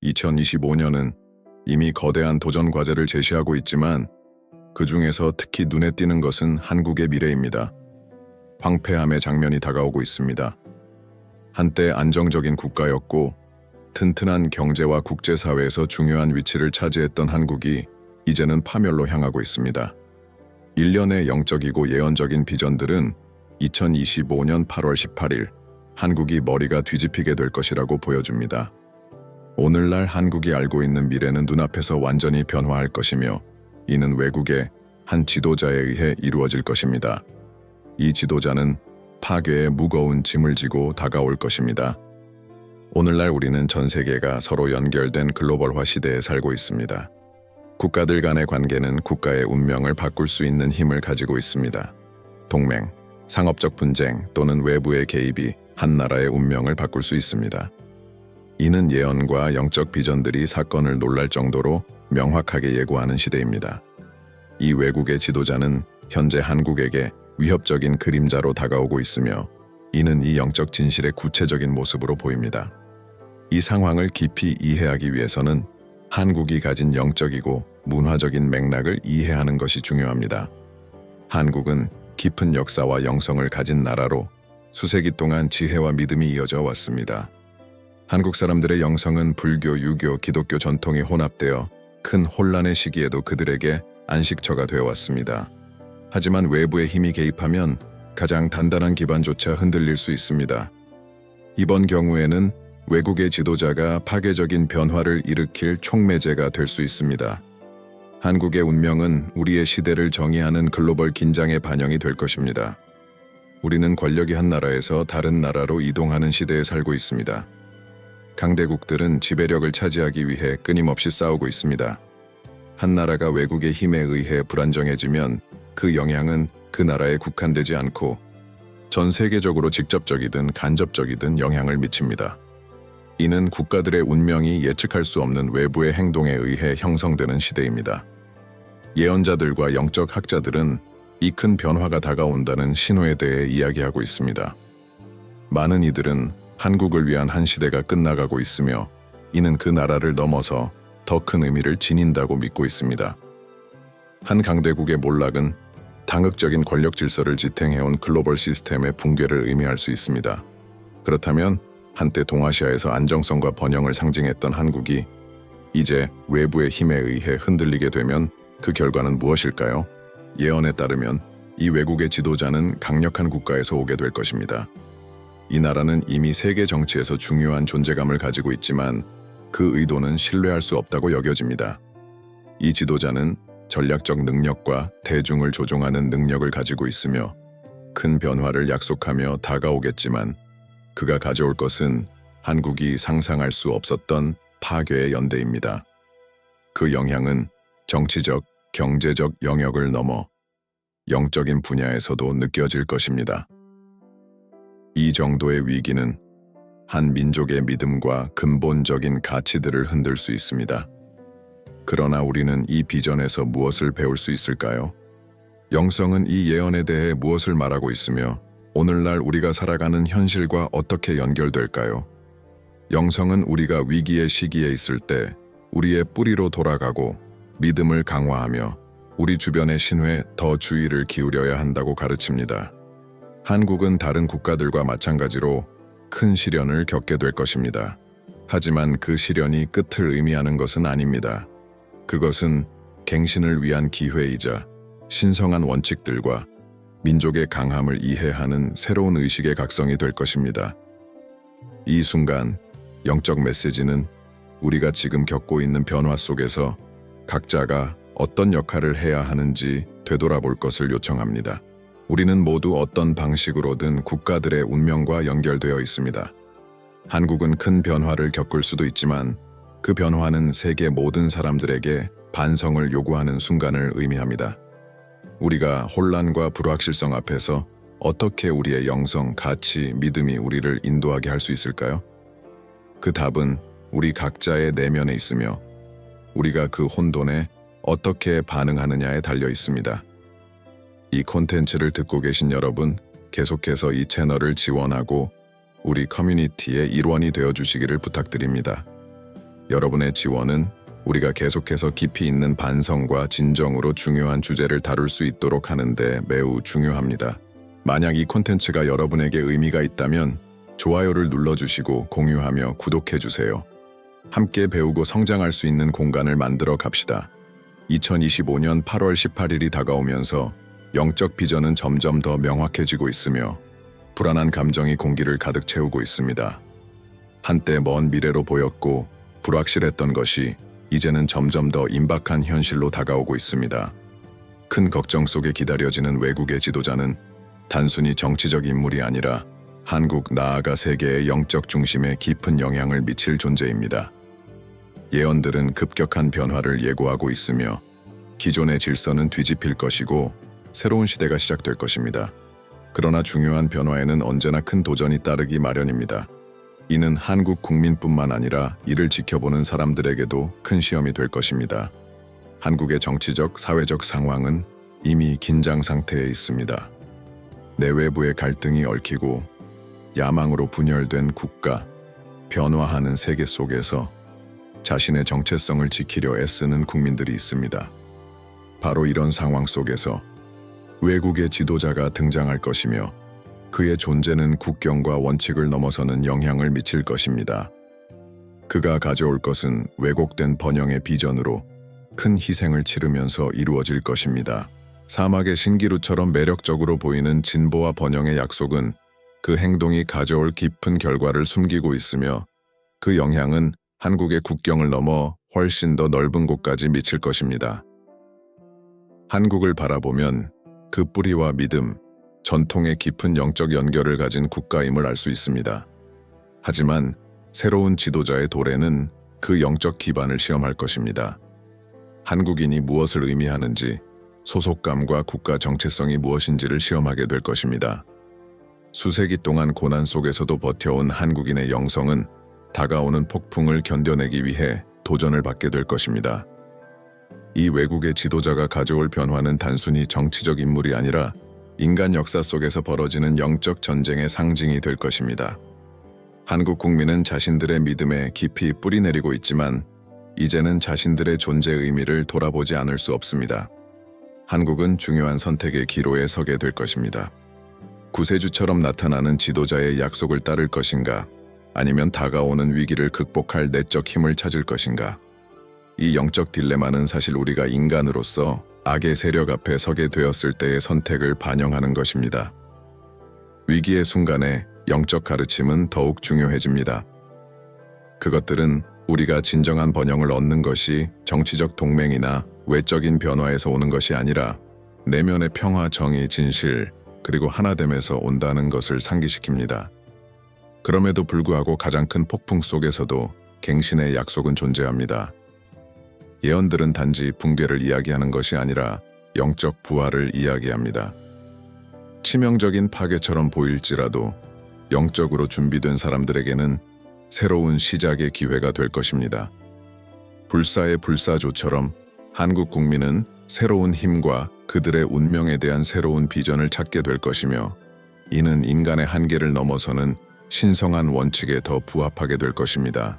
2025년은 이미 거대한 도전 과제를 제시하고 있지만 그 중에서 특히 눈에 띄는 것은 한국의 미래입니다. 황폐함의 장면이 다가오고 있습니다. 한때 안정적인 국가였고 튼튼한 경제와 국제사회에서 중요한 위치를 차지했던 한국이 이제는 파멸로 향하고 있습니다. 일련의 영적이고 예언적인 비전들은 2025년 8월 18일 한국이 머리가 뒤집히게 될 것이라고 보여줍니다. 오늘날 한국이 알고 있는 미래는 눈앞에서 완전히 변화할 것이며 이는 외국의 한 지도자에 의해 이루어질 것입니다. 이 지도자는 파괴의 무거운 짐을 지고 다가올 것입니다. 오늘날 우리는 전 세계가 서로 연결된 글로벌화 시대에 살고 있습니다. 국가들 간의 관계는 국가의 운명을 바꿀 수 있는 힘을 가지고 있습니다. 동맹, 상업적 분쟁 또는 외부의 개입이 한 나라의 운명을 바꿀 수 있습니다. 이는 예언과 영적 비전들이 사건을 놀랄 정도로 명확하게 예고하는 시대입니다. 이 외국의 지도자는 현재 한국에게 위협적인 그림자로 다가오고 있으며 이는 이 영적 진실의 구체적인 모습으로 보입니다. 이 상황을 깊이 이해하기 위해서는 한국이 가진 영적이고 문화적인 맥락을 이해하는 것이 중요합니다. 한국은 깊은 역사와 영성을 가진 나라로 수세기 동안 지혜와 믿음이 이어져 왔습니다. 한국 사람들의 영성은 불교, 유교, 기독교 전통이 혼합되어 큰 혼란의 시기에도 그들에게 안식처가 되어 왔습니다. 하지만 외부의 힘이 개입하면 가장 단단한 기반조차 흔들릴 수 있습니다. 이번 경우에는 외국의 지도자가 파괴적인 변화를 일으킬 촉매제가 될 수 있습니다. 한국의 운명은 우리의 시대를 정의하는 글로벌 긴장의 반영이 될 것입니다. 우리는 권력이 한 나라에서 다른 나라로 이동하는 시대에 살고 있습니다. 강대국들은 지배력을 차지하기 위해 끊임없이 싸우고 있습니다. 한 나라가 외국의 힘에 의해 불안정해지면 그 영향은 그 나라에 국한되지 않고 전 세계적으로 직접적이든 간접적이든 영향을 미칩니다. 이는 국가들의 운명이 예측할 수 없는 외부의 행동에 의해 형성되는 시대입니다. 예언자들과 영적 학자들은 이 큰 변화가 다가온다는 신호에 대해 이야기하고 있습니다. 많은 이들은 한국을 위한 한 시대가 끝나가고 있으며 이는 그 나라를 넘어서 더 큰 의미를 지닌다고 믿고 있습니다. 한 강대국의 몰락은 당극적인 권력 질서를 지탱해온 글로벌 시스템의 붕괴를 의미할 수 있습니다. 그렇다면 한때 동아시아에서 안정성과 번영을 상징했던 한국이 이제 외부의 힘에 의해 흔들리게 되면 그 결과는 무엇일까요? 예언에 따르면 이 외국의 지도자는 강력한 국가에서 오게 될 것입니다. 이 나라는 이미 세계 정치에서 중요한 존재감을 가지고 있지만 그 의도는 신뢰할 수 없다고 여겨집니다. 이 지도자는 전략적 능력과 대중을 조종하는 능력을 가지고 있으며 큰 변화를 약속하며 다가오겠지만 그가 가져올 것은 한국이 상상할 수 없었던 파괴의 연대입니다. 그 영향은 정치적, 경제적 영역을 넘어 영적인 분야에서도 느껴질 것입니다. 이 정도의 위기는 한 민족의 믿음과 근본적인 가치들을 흔들 수 있습니다. 그러나 우리는 이 비전에서 무엇을 배울 수 있을까요? 영성은 이 예언에 대해 무엇을 말하고 있으며 오늘날 우리가 살아가는 현실과 어떻게 연결될까요? 영성은 우리가 위기의 시기에 있을 때 우리의 뿌리로 돌아가고 믿음을 강화하며 우리 주변의 신회에 더 주의를 기울여야 한다고 가르칩니다. 한국은 다른 국가들과 마찬가지로 큰 시련을 겪게 될 것입니다. 하지만 그 시련이 끝을 의미하는 것은 아닙니다. 그것은 갱신을 위한 기회이자 신성한 원칙들과 민족의 강함을 이해하는 새로운 의식의 각성이 될 것입니다. 이 순간 영적 메시지는 우리가 지금 겪고 있는 변화 속에서 각자가 어떤 역할을 해야 하는지 되돌아볼 것을 요청합니다. 우리는 모두 어떤 방식으로든 국가들의 운명과 연결되어 있습니다. 한국은 큰 변화를 겪을 수도 있지만 그 변화는 세계 모든 사람들에게 반성을 요구하는 순간을 의미합니다. 우리가 혼란과 불확실성 앞에서 어떻게 우리의 영성, 가치, 믿음이 우리를 인도하게 할 수 있을까요? 그 답은 우리 각자의 내면에 있으며 우리가 그 혼돈에 어떻게 반응하느냐에 달려 있습니다. 이 콘텐츠를 듣고 계신 여러분, 계속해서 이 채널을 지원하고 우리 커뮤니티의 일원이 되어주시기를 부탁드립니다. 여러분의 지원은 우리가 계속해서 깊이 있는 반성과 진정으로 중요한 주제를 다룰 수 있도록 하는데 매우 중요합니다. 만약 이 콘텐츠가 여러분에게 의미가 있다면 좋아요를 눌러주시고 공유하며 구독해주세요. 함께 배우고 성장할 수 있는 공간을 만들어 갑시다. 2025년 8월 18일이 다가오면서 영적 비전은 점점 더 명확해지고 있으며 불안한 감정이 공기를 가득 채우고 있습니다. 한때 먼 미래로 보였고 불확실했던 것이 이제는 점점 더 임박한 현실로 다가오고 있습니다. 큰 걱정 속에 기다려지는 외국의 지도자는 단순히 정치적 인물이 아니라 한국 나아가 세계의 영적 중심에 깊은 영향을 미칠 존재입니다. 예언들은 급격한 변화를 예고하고 있으며 기존의 질서는 뒤집힐 것이고 새로운 시대가 시작될 것입니다. 그러나 중요한 변화에는 언제나 큰 도전이 따르기 마련입니다. 이는 한국 국민뿐만 아니라 이를 지켜보는 사람들에게도 큰 시험이 될 것입니다. 한국의 정치적, 사회적 상황은 이미 긴장 상태에 있습니다. 내외부의 갈등이 얽히고 야망으로 분열된 국가, 변화하는 세계 속에서 자신의 정체성을 지키려 애쓰는 국민들이 있습니다. 바로 이런 상황 속에서 외국의 지도자가 등장할 것이며 그의 존재는 국경과 원칙을 넘어서는 영향을 미칠 것입니다. 그가 가져올 것은 왜곡된 번영의 비전으로 큰 희생을 치르면서 이루어질 것입니다. 사막의 신기루처럼 매력적으로 보이는 진보와 번영의 약속은 그 행동이 가져올 깊은 결과를 숨기고 있으며 그 영향은 한국의 국경을 넘어 훨씬 더 넓은 곳까지 미칠 것입니다. 한국을 바라보면 그 뿌리와 믿음, 전통의 깊은 영적 연결을 가진 국가임을 알 수 있습니다. 하지만 새로운 지도자의 도래는 그 영적 기반을 시험할 것입니다. 한국인이 무엇을 의미하는지, 소속감과 국가 정체성이 무엇인지를 시험하게 될 것입니다. 수세기 동안 고난 속에서도 버텨온 한국인의 영성은 다가오는 폭풍을 견뎌내기 위해 도전을 받게 될 것입니다. 이 외국의 지도자가 가져올 변화는 단순히 정치적 인물이 아니라 인간 역사 속에서 벌어지는 영적 전쟁의 상징이 될 것입니다. 한국 국민은 자신들의 믿음에 깊이 뿌리내리고 있지만 이제는 자신들의 존재의 의미를 돌아보지 않을 수 없습니다. 한국은 중요한 선택의 기로에 서게 될 것입니다. 구세주처럼 나타나는 지도자의 약속을 따를 것인가, 아니면 다가오는 위기를 극복할 내적 힘을 찾을 것인가. 이 영적 딜레마는 사실 우리가 인간으로서 악의 세력 앞에 서게 되었을 때의 선택을 반영하는 것입니다. 위기의 순간에 영적 가르침은 더욱 중요해집니다. 그것들은 우리가 진정한 번영을 얻는 것이 정치적 동맹이나 외적인 변화에서 오는 것이 아니라 내면의 평화, 정의, 진실, 그리고 하나됨에서 온다는 것을 상기시킵니다. 그럼에도 불구하고 가장 큰 폭풍 속에서도 갱신의 약속은 존재합니다. 예언들은 단지 붕괴를 이야기하는 것이 아니라 영적 부활을 이야기합니다. 치명적인 파괴처럼 보일지라도 영적으로 준비된 사람들에게는 새로운 시작의 기회가 될 것입니다. 불사의 불사조처럼 한국 국민은 새로운 힘과 그들의 운명에 대한 새로운 비전을 찾게 될 것이며 이는 인간의 한계를 넘어서는 신성한 원칙에 더 부합하게 될 것입니다.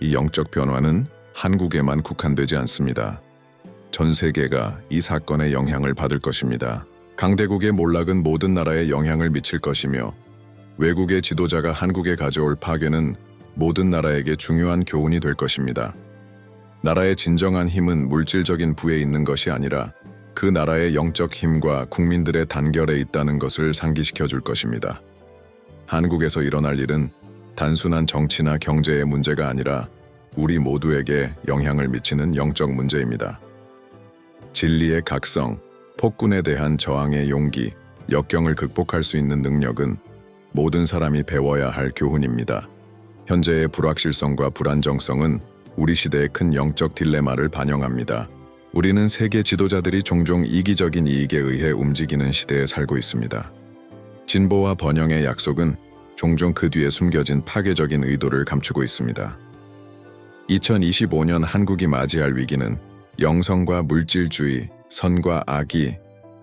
이 영적 변화는 한국에만 국한되지 않습니다. 전 세계가 이 사건의 영향을 받을 것입니다. 강대국의 몰락은 모든 나라에 영향을 미칠 것이며 외국의 지도자가 한국에 가져올 파괴는 모든 나라에게 중요한 교훈이 될 것입니다. 나라의 진정한 힘은 물질적인 부에 있는 것이 아니라 그 나라의 영적 힘과 국민들의 단결에 있다는 것을 상기시켜 줄 것입니다. 한국에서 일어날 일은 단순한 정치나 경제의 문제가 아니라 우리 모두에게 영향을 미치는 영적 문제입니다. 진리의 각성, 폭군에 대한 저항의 용기, 역경을 극복할 수 있는 능력은 모든 사람이 배워야 할 교훈입니다. 현재의 불확실성과 불안정성은 우리 시대의 큰 영적 딜레마를 반영합니다. 우리는 세계 지도자들이 종종 이기적인 이익에 의해 움직이는 시대에 살고 있습니다. 진보와 번영의 약속은 종종 그 뒤에 숨겨진 파괴적인 의도를 감추고 있습니다. 2025년 한국이 맞이할 위기는 영성과 물질주의, 선과 악이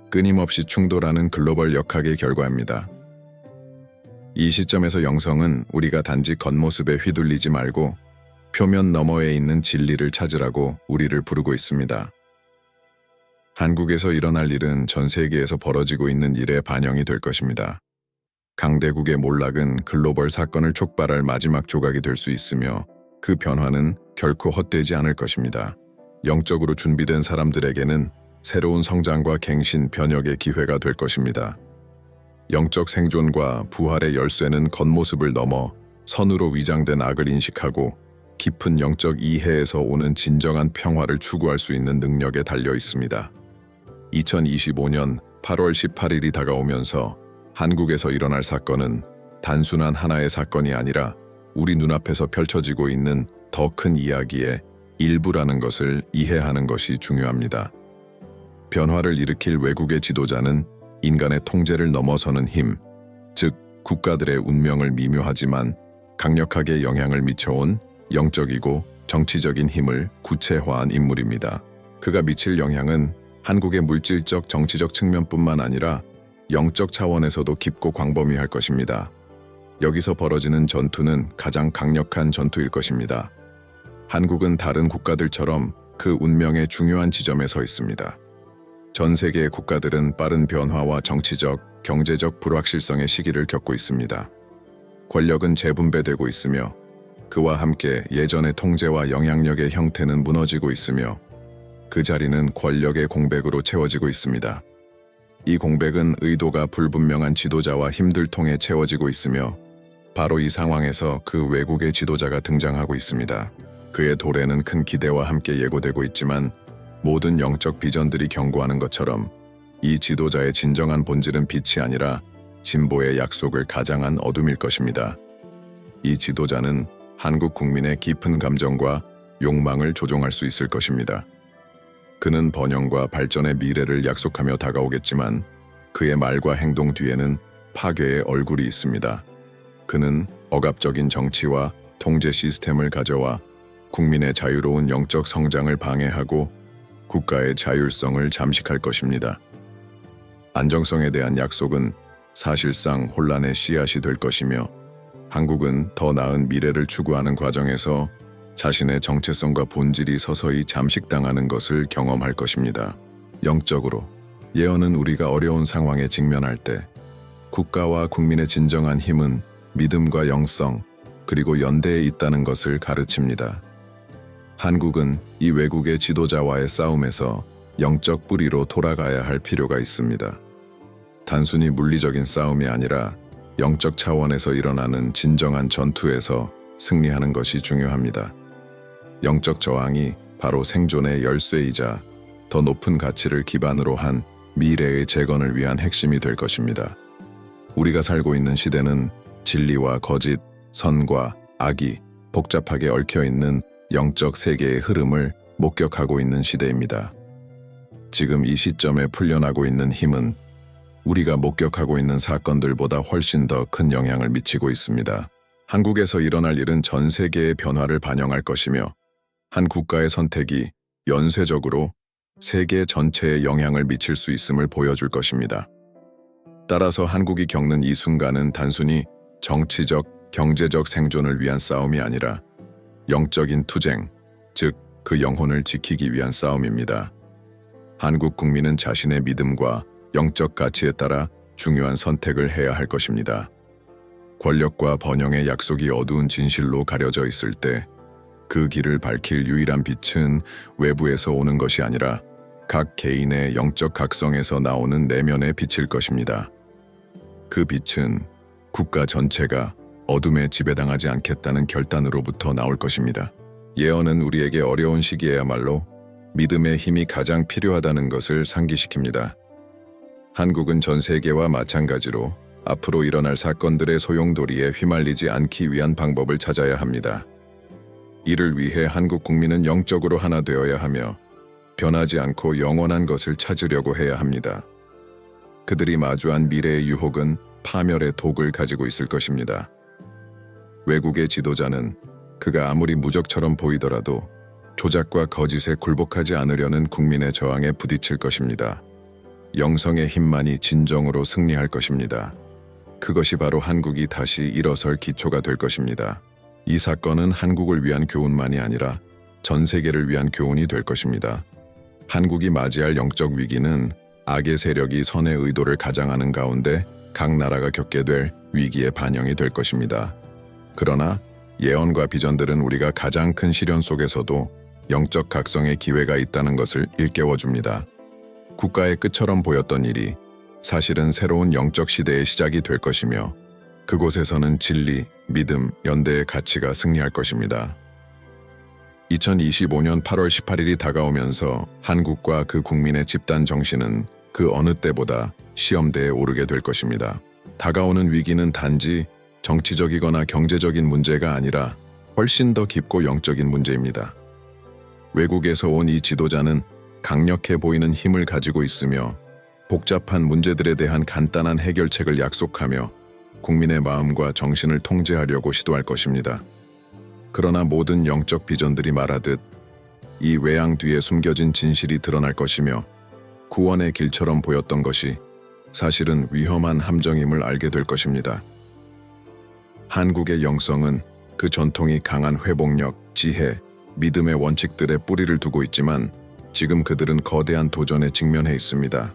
끊임없이 충돌하는 글로벌 역학의 결과입니다. 이 시점에서 영성은 우리가 단지 겉모습에 휘둘리지 말고 표면 너머에 있는 진리를 찾으라고 우리를 부르고 있습니다. 한국에서 일어날 일은 전 세계에서 벌어지고 있는 일의 반영이 될 것입니다. 강대국의 몰락은 글로벌 사건을 촉발할 마지막 조각이 될 수 있으며 그 변화는 결코 헛되지 않을 것입니다. 영적으로 준비된 사람들에게는 새로운 성장과 갱신, 변혁의 기회가 될 것입니다. 영적 생존과 부활의 열쇠는 겉모습을 넘어 선으로 위장된 악을 인식하고 깊은 영적 이해에서 오는 진정한 평화를 추구할 수 있는 능력에 달려 있습니다. 2025년 8월 18일이 다가오면서 한국에서 일어날 사건은 단순한 하나의 사건이 아니라 우리 눈앞에서 펼쳐지고 있는 더 큰 이야기의 일부라는 것을 이해하는 것이 중요합니다. 변화를 일으킬 외국의 지도자는 인간의 통제를 넘어서는 힘, 즉 국가들의 운명을 미묘하지만 강력하게 영향을 미쳐온 영적이고 정치적인 힘을 구체화한 인물입니다. 그가 미칠 영향은 한국의 물질적, 정치적 측면뿐만 아니라 영적 차원에서도 깊고 광범위할 것입니다. 여기서 벌어지는 전투는 가장 강력한 전투일 것입니다. 한국은 다른 국가들처럼 그 운명의 중요한 지점에 서 있습니다. 전 세계의 국가들은 빠른 변화와 정치적, 경제적 불확실성의 시기를 겪고 있습니다. 권력은 재분배되고 있으며 그와 함께 예전의 통제와 영향력의 형태는 무너지고 있으며 그 자리는 권력의 공백으로 채워지고 있습니다. 이 공백은 의도가 불분명한 지도자와 힘들 통해 채워지고 있으며 바로 이 상황에서 그 외국의 지도자가 등장하고 있습니다. 그의 도래는 큰 기대와 함께 예고되고 있지만 모든 영적 비전들이 경고하는 것처럼 이 지도자의 진정한 본질은 빛이 아니라 진보의 약속을 가장한 어둠일 것입니다. 이 지도자는 한국 국민의 깊은 감정과 욕망을 조종할 수 있을 것입니다. 그는 번영과 발전의 미래를 약속하며 다가오겠지만 그의 말과 행동 뒤에는 파괴의 얼굴이 있습니다. 그는 억압적인 정치와 통제 시스템을 가져와 국민의 자유로운 영적 성장을 방해하고 국가의 자율성을 잠식할 것입니다. 안정성에 대한 약속은 사실상 혼란의 씨앗이 될 것이며 한국은 더 나은 미래를 추구하는 과정에서 자신의 정체성과 본질이 서서히 잠식당하는 것을 경험할 것입니다. 영적으로, 예언은 우리가 어려운 상황에 직면할 때 국가와 국민의 진정한 힘은 믿음과 영성, 그리고 연대에 있다는 것을 가르칩니다. 한국은 이 외국의 지도자와의 싸움에서 영적 뿌리로 돌아가야 할 필요가 있습니다. 단순히 물리적인 싸움이 아니라 영적 차원에서 일어나는 진정한 전투에서 승리하는 것이 중요합니다. 영적 저항이 바로 생존의 열쇠이자 더 높은 가치를 기반으로 한 미래의 재건을 위한 핵심이 될 것입니다. 우리가 살고 있는 시대는 진리와 거짓, 선과 악이 복잡하게 얽혀있는 영적 세계의 흐름을 목격하고 있는 시대입니다. 지금 이 시점에 풀려나고 있는 힘은 우리가 목격하고 있는 사건들보다 훨씬 더 큰 영향을 미치고 있습니다. 한국에서 일어날 일은 전 세계의 변화를 반영할 것이며 한 국가의 선택이 연쇄적으로 세계 전체에 영향을 미칠 수 있음을 보여줄 것입니다. 따라서 한국이 겪는 이 순간은 단순히 정치적, 경제적 생존을 위한 싸움이 아니라 영적인 투쟁, 즉 그 영혼을 지키기 위한 싸움입니다. 한국 국민은 자신의 믿음과 영적 가치에 따라 중요한 선택을 해야 할 것입니다. 권력과 번영의 약속이 어두운 진실로 가려져 있을 때 그 길을 밝힐 유일한 빛은 외부에서 오는 것이 아니라 각 개인의 영적 각성에서 나오는 내면의 빛일 것입니다. 그 빛은 국가 전체가 어둠에 지배당하지 않겠다는 결단으로부터 나올 것입니다. 예언은 우리에게 어려운 시기에야말로 믿음의 힘이 가장 필요하다는 것을 상기시킵니다. 한국은 전 세계와 마찬가지로 앞으로 일어날 사건들의 소용돌이에 휘말리지 않기 위한 방법을 찾아야 합니다. 이를 위해 한국 국민은 영적으로 하나 되어야 하며 변하지 않고 영원한 것을 찾으려고 해야 합니다. 그들이 마주한 미래의 유혹은 파멸의 독을 가지고 있을 것입니다. 외국의 지도자는 그가 아무리 무적처럼 보이더라도 조작과 거짓에 굴복하지 않으려는 국민의 저항에 부딪힐 것입니다. 영성의 힘만이 진정으로 승리할 것입니다. 그것이 바로 한국이 다시 일어설 기초가 될 것입니다. 이 사건은 한국을 위한 교훈만이 아니라 전 세계를 위한 교훈이 될 것입니다. 한국이 맞이할 영적 위기는 악의 세력이 선의 의도를 가장하는 가운데 각 나라가 겪게 될 위기의 반영이 될 것입니다. 그러나 예언과 비전들은 우리가 가장 큰 시련 속에서도 영적 각성의 기회가 있다는 것을 일깨워줍니다. 국가의 끝처럼 보였던 일이 사실은 새로운 영적 시대의 시작이 될 것이며 그곳에서는 진리, 믿음, 연대의 가치가 승리할 것입니다. 2025년 8월 18일이 다가오면서 한국과 그 국민의 집단 정신은 그 어느 때보다 시험대에 오르게 될 것입니다. 다가오는 위기는 단지 정치적이거나 경제적인 문제가 아니라 훨씬 더 깊고 영적인 문제입니다. 외국에서 온 이 지도자는 강력해 보이는 힘을 가지고 있으며 복잡한 문제들에 대한 간단한 해결책을 약속하며 국민의 마음과 정신을 통제하려고 시도할 것입니다. 그러나 모든 영적 비전들이 말하듯 이 외양 뒤에 숨겨진 진실이 드러날 것이며 구원의 길처럼 보였던 것이 사실은 위험한 함정임을 알게 될 것입니다. 한국의 영성은 그 전통이 강한 회복력, 지혜, 믿음의 원칙들에 뿌리를 두고 있지만 지금 그들은 거대한 도전에 직면해 있습니다.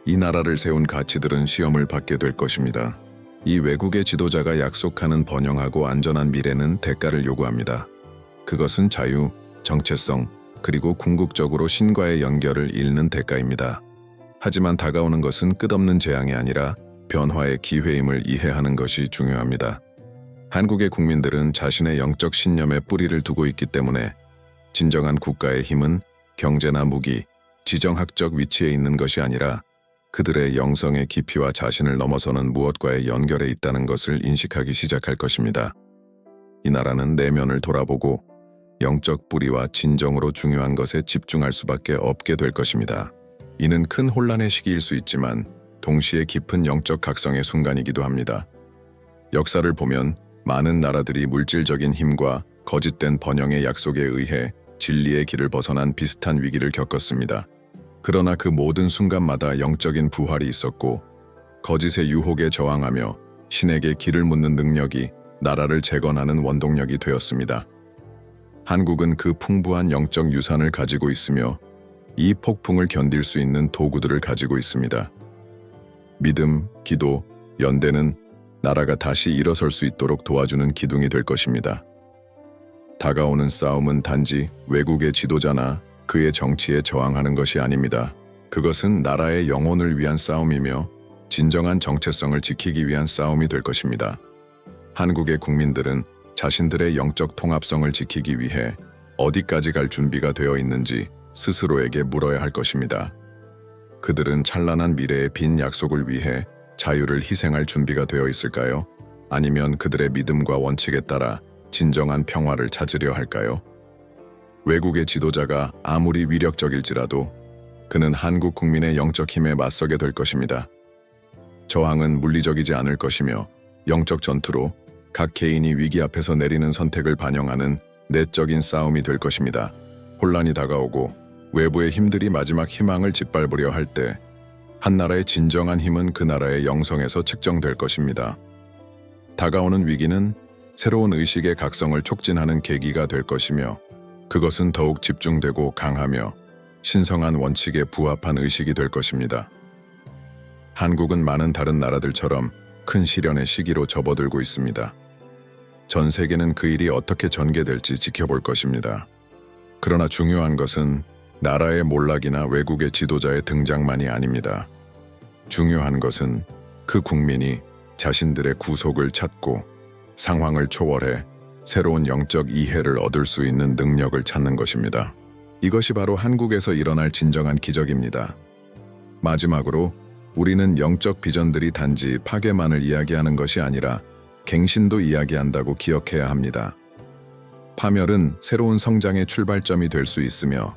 이 나라를 세운 가치들은 시험을 받게 될 것입니다. 이 외국의 지도자가 약속하는 번영하고 안전한 미래는 대가를 요구합니다. 그것은 자유, 정체성, 그리고 궁극적으로 신과의 연결을 잃는 대가입니다. 하지만 다가오는 것은 끝없는 재앙이 아니라 변화의 기회임을 이해하는 것이 중요합니다. 한국의 국민들은 자신의 영적 신념에 뿌리를 두고 있기 때문에 진정한 국가의 힘은 경제나 무기, 지정학적 위치에 있는 것이 아니라 그들의 영성의 깊이와 자신을 넘어서는 무엇과의 연결에 있다는 것을 인식하기 시작할 것입니다. 이 나라는 내면을 돌아보고 영적 뿌리와 진정으로 중요한 것에 집중할 수밖에 없게 될 것입니다. 이는 큰 혼란의 시기일 수 있지만 동시에 깊은 영적 각성의 순간이기도 합니다. 역사를 보면 많은 나라들이 물질적인 힘과 거짓된 번영의 약속에 의해 진리의 길을 벗어난 비슷한 위기를 겪었습니다. 그러나 그 모든 순간마다 영적인 부활이 있었고 거짓의 유혹에 저항하며 신에게 길을 묻는 능력이 나라를 재건하는 원동력이 되었습니다. 한국은 그 풍부한 영적 유산을 가지고 있으며 이 폭풍을 견딜 수 있는 도구들을 가지고 있습니다. 믿음, 기도, 연대는 나라가 다시 일어설 수 있도록 도와주는 기둥이 될 것입니다. 다가오는 싸움은 단지 외국의 지도자나 그의 정치에 저항하는 것이 아닙니다. 그것은 나라의 영혼을 위한 싸움이며 진정한 정체성을 지키기 위한 싸움이 될 것입니다. 한국의 국민들은 자신들의 영적 통합성을 지키기 위해 어디까지 갈 준비가 되어 있는지 스스로에게 물어야 할 것입니다. 그들은 찬란한 미래의 빈 약속을 위해 자유를 희생할 준비가 되어 있을까요? 아니면 그들의 믿음과 원칙에 따라 진정한 평화를 찾으려 할까요? 외국의 지도자가 아무리 위력적일지라도 그는 한국 국민의 영적 힘에 맞서게 될 것입니다. 저항은 물리적이지 않을 것이며 영적 전투로 각 개인이 위기 앞에서 내리는 선택을 반영하는 내적인 싸움이 될 것입니다. 혼란이 다가오고 외부의 힘들이 마지막 희망을 짓밟으려 할 때 한 나라의 진정한 힘은 그 나라의 영성에서 측정될 것입니다. 다가오는 위기는 새로운 의식의 각성을 촉진하는 계기가 될 것이며 그것은 더욱 집중되고 강하며 신성한 원칙에 부합한 의식이 될 것입니다. 한국은 많은 다른 나라들처럼 큰 시련의 시기로 접어들고 있습니다. 전 세계는 그 일이 어떻게 전개될지 지켜볼 것입니다. 그러나 중요한 것은 나라의 몰락이나 외국의 지도자의 등장만이 아닙니다. 중요한 것은 그 국민이 자신들의 구속을 찾고 상황을 초월해 새로운 영적 이해를 얻을 수 있는 능력을 찾는 것입니다. 이것이 바로 한국에서 일어날 진정한 기적입니다. 마지막으로 우리는 영적 비전들이 단지 파괴만을 이야기하는 것이 아니라 갱신도 이야기한다고 기억해야 합니다. 파멸은 새로운 성장의 출발점이 될 수 있으며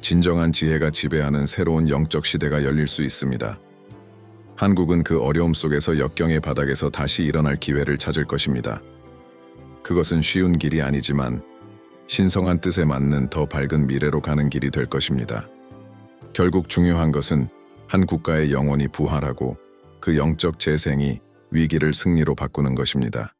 진정한 지혜가 지배하는 새로운 영적 시대가 열릴 수 있습니다. 한국은 그 어려움 속에서 역경의 바닥에서 다시 일어날 기회를 찾을 것입니다. 그것은 쉬운 길이 아니지만 신성한 뜻에 맞는 더 밝은 미래로 가는 길이 될 것입니다. 결국 중요한 것은 한 국가의 영혼이 부활하고 그 영적 재생이 위기를 승리로 바꾸는 것입니다.